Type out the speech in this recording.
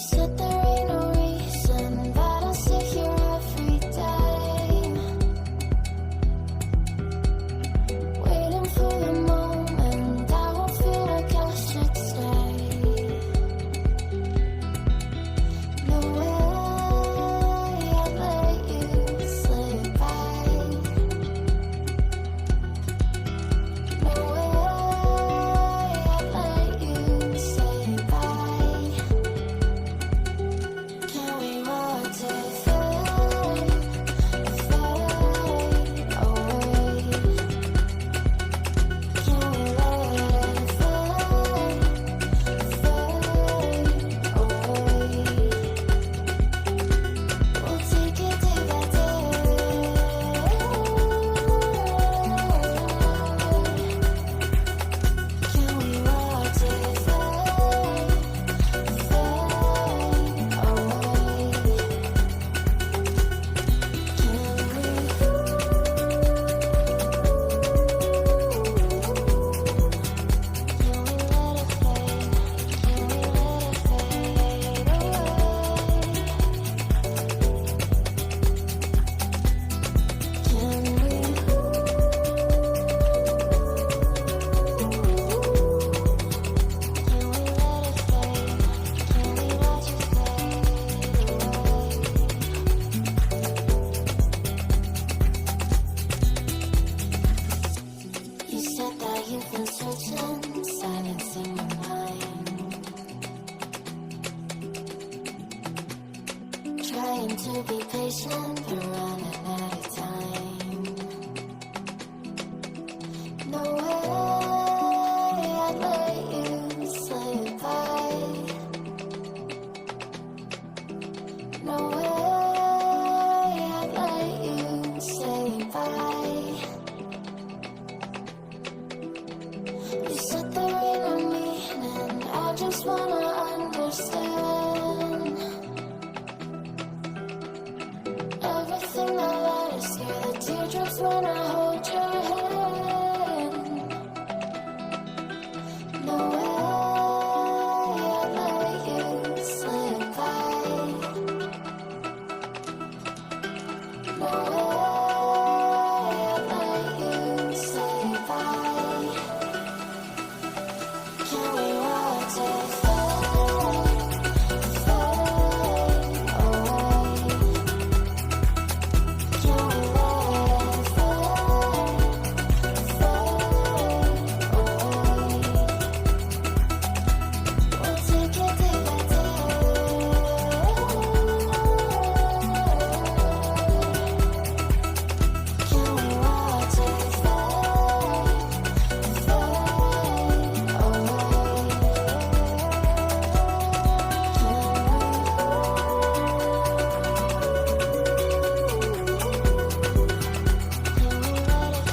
said there ain't no reason, but I sit here every day, waiting for the moment I won't feel like I should stay. No way I'd let you slip by. No way I'd let you say bye. Can we watch it fade, fade away? Can we let it fade, fade away? We'll take it day by day. Can we watch it fade, fade away? You said that you've been searching, silencing your mind, trying to be patient, but running out of